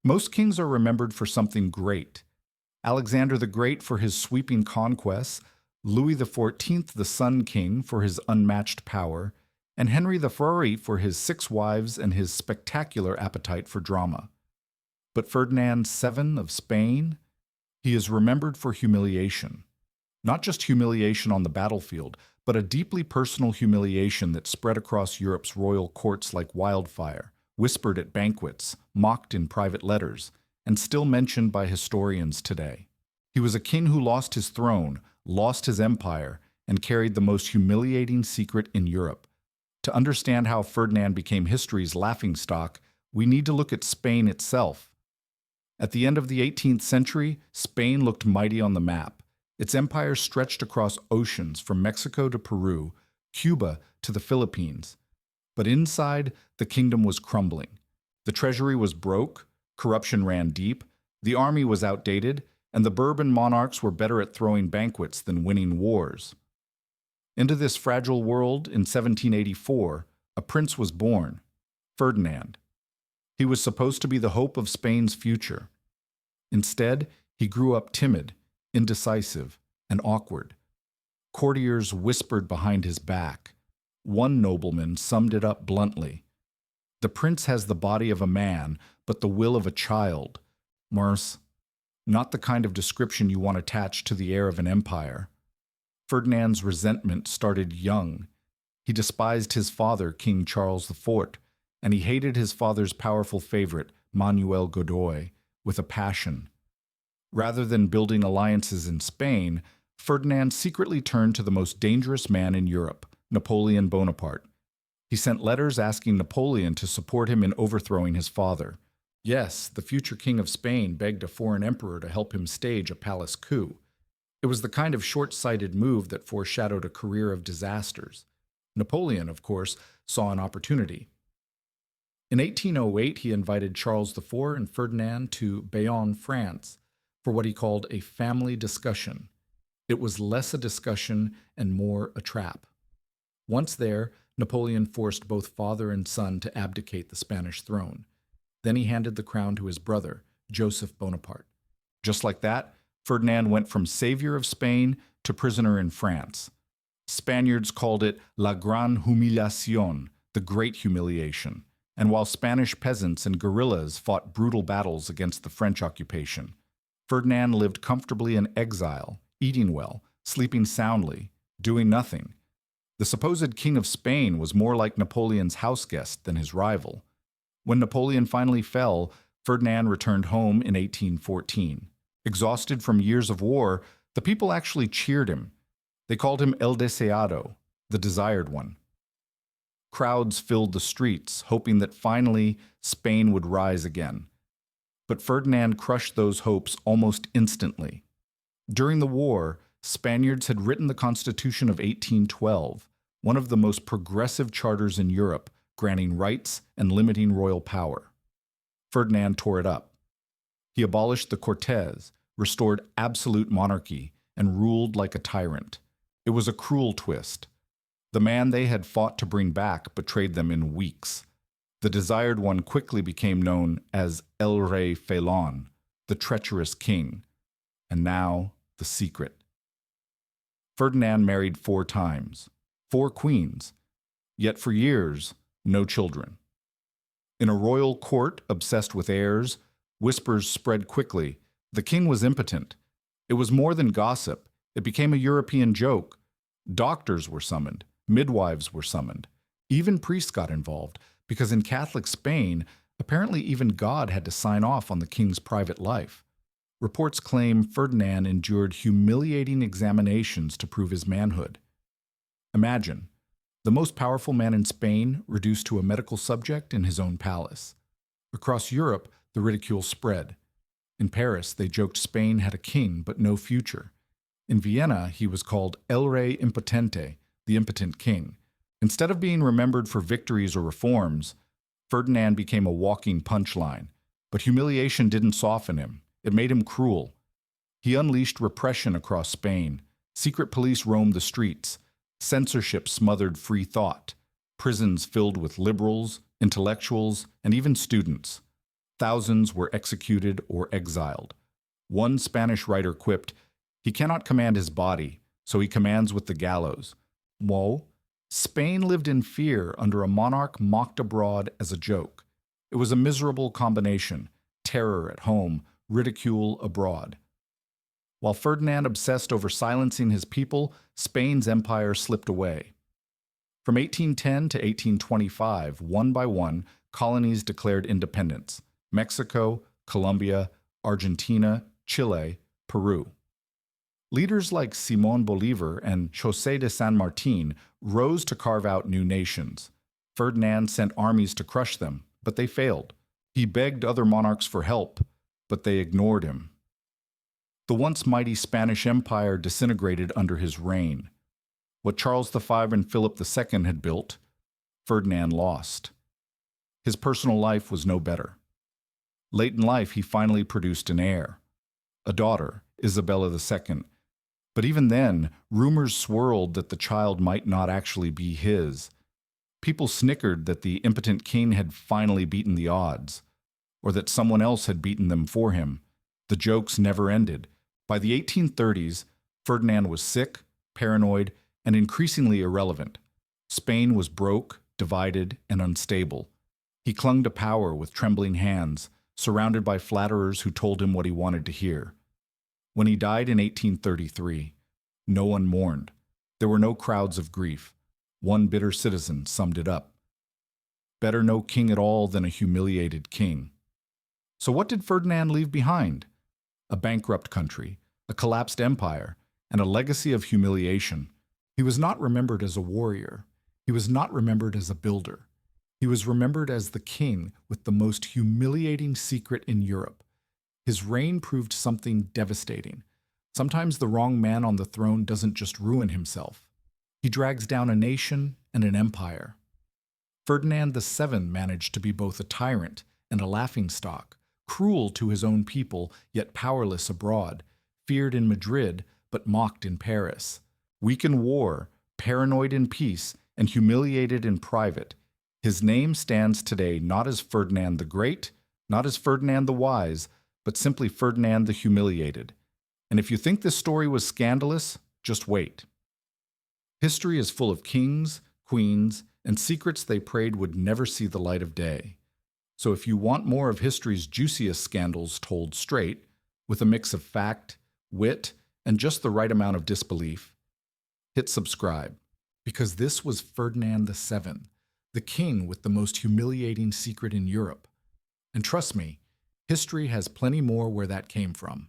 Most kings are remembered for something great. Alexander the Great for his sweeping conquests, Louis XIV, the Sun King, for his unmatched power, and Henry IV for his 6 wives and his spectacular appetite for drama. But Ferdinand VII of Spain, he is remembered for humiliation. Not just humiliation on the battlefield, but a deeply personal humiliation that spread across Europe's royal courts like wildfire, whispered at banquets, mocked in private letters, and still mentioned by historians today. He was a king who lost his throne, lost his empire, and carried the most humiliating secret in Europe. To understand how Ferdinand became history's laughingstock, we need to look at Spain itself. At the end of the 18th century, Spain looked mighty on the map. Its empire stretched across oceans from Mexico to Peru, Cuba to the Philippines. But inside, the kingdom was crumbling. The treasury was broke, corruption ran deep, the army was outdated, and the Bourbon monarchs were better at throwing banquets than winning wars. Into this fragile world, in 1784, a prince was born, Ferdinand. He was supposed to be the hope of Spain's future. Instead, he grew up timid, indecisive, and awkward. Courtiers whispered behind his back. One nobleman summed it up bluntly. "The prince has the body of a man, but the will of a child. Mars, not the kind of description you want attached to the heir of an empire." Ferdinand's resentment started young. He despised his father, King Charles IV, and he hated his father's powerful favorite, Manuel Godoy, with a passion. Rather than building alliances in Spain, Ferdinand secretly turned to the most dangerous man in Europe, Napoleon Bonaparte. He sent letters asking Napoleon to support him in overthrowing his father. Yes, the future king of Spain begged a foreign emperor to help him stage a palace coup. It was the kind of short-sighted move that foreshadowed a career of disasters. Napoleon, of course, saw an opportunity. In 1808, he invited Charles IV and Ferdinand to Bayonne, France, for what he called a family discussion. It was less a discussion and more a trap. Once there, Napoleon forced both father and son to abdicate the Spanish throne. Then he handed the crown to his brother, Joseph Bonaparte. Just like that, Ferdinand went from savior of Spain to prisoner in France. Spaniards called it La Gran Humiliación, the Great Humiliation, and while Spanish peasants and guerrillas fought brutal battles against the French occupation, Ferdinand lived comfortably in exile, eating well, sleeping soundly, doing nothing. The supposed king of Spain was more like Napoleon's houseguest than his rival. When Napoleon finally fell, Ferdinand returned home in 1814. Exhausted from years of war, the people actually cheered him. They called him El Deseado, the desired one. Crowds filled the streets, hoping that finally Spain would rise again. But Ferdinand crushed those hopes almost instantly. During the war, Spaniards had written the Constitution of 1812, one of the most progressive charters in Europe, granting rights and limiting royal power. Ferdinand tore it up. He abolished the Cortes, restored absolute monarchy, and ruled like a tyrant. It was a cruel twist. The man they had fought to bring back betrayed them in weeks. The desired one quickly became known as El Rey Felon, the treacherous king. And now, the secret. Ferdinand married 4 times, 4 queens, yet for years, no children. In a royal court obsessed with heirs, whispers spread quickly. The king was impotent. It was more than gossip. It became a European joke. Doctors were summoned. Midwives were summoned. Even priests got involved, because in Catholic Spain, apparently even God had to sign off on the king's private life. Reports claim Ferdinand endured humiliating examinations to prove his manhood. Imagine, the most powerful man in Spain reduced to a medical subject in his own palace. Across Europe, the ridicule spread. In Paris, they joked Spain had a king but no future. In Vienna, he was called El Rey Impotente, the impotent king. Instead of being remembered for victories or reforms, Ferdinand became a walking punchline. But humiliation didn't soften him. It made him cruel. He unleashed repression across Spain. Secret police roamed the streets. Censorship smothered free thought. Prisons filled with liberals, intellectuals, and even students. Thousands were executed or exiled. One Spanish writer quipped, "He cannot command his body, so he commands with the gallows." Woe! Spain lived in fear under a monarch mocked abroad as a joke. It was a miserable combination: terror at home, ridicule abroad. While Ferdinand obsessed over silencing his people, Spain's empire slipped away. From 1810 to 1825, one by one, colonies declared independence: Mexico, Colombia, Argentina, Chile, Peru. Leaders like Simón Bolívar and José de San Martín rose to carve out new nations. Ferdinand sent armies to crush them, but they failed. He begged other monarchs for help, but they ignored him. The once mighty Spanish Empire disintegrated under his reign. What Charles V and Philip II had built, Ferdinand lost. His personal life was no better. Late in life, he finally produced an heir, a daughter, Isabella II. But even then, rumors swirled that the child might not actually be his. People snickered that the impotent king had finally beaten the odds, or that someone else had beaten them for him. The jokes never ended. By the 1830s, Ferdinand was sick, paranoid, and increasingly irrelevant. Spain was broke, divided, and unstable. He clung to power with trembling hands, surrounded by flatterers who told him what he wanted to hear. When he died in 1833, no one mourned. There were no crowds of grief. One bitter citizen summed it up: "Better no king at all than a humiliated king." So what did Ferdinand leave behind? A bankrupt country, a collapsed empire, and a legacy of humiliation. He was not remembered as a warrior. He was not remembered as a builder. He was remembered as the king with the most humiliating secret in Europe. His reign proved something devastating. Sometimes the wrong man on the throne doesn't just ruin himself. He drags down a nation and an empire. Ferdinand VII managed to be both a tyrant and a laughingstock, cruel to his own people, yet powerless abroad, feared in Madrid, but mocked in Paris. Weak in war, paranoid in peace, and humiliated in private, his name stands today not as Ferdinand the Great, not as Ferdinand the Wise, but simply Ferdinand the Humiliated. And if you think this story was scandalous, just wait. History is full of kings, queens, and secrets they prayed would never see the light of day. So if you want more of history's juiciest scandals told straight, with a mix of fact, wit, and just the right amount of disbelief, hit subscribe, because this was Ferdinand VII, the king with the most humiliating secret in Europe. And trust me, history has plenty more where that came from.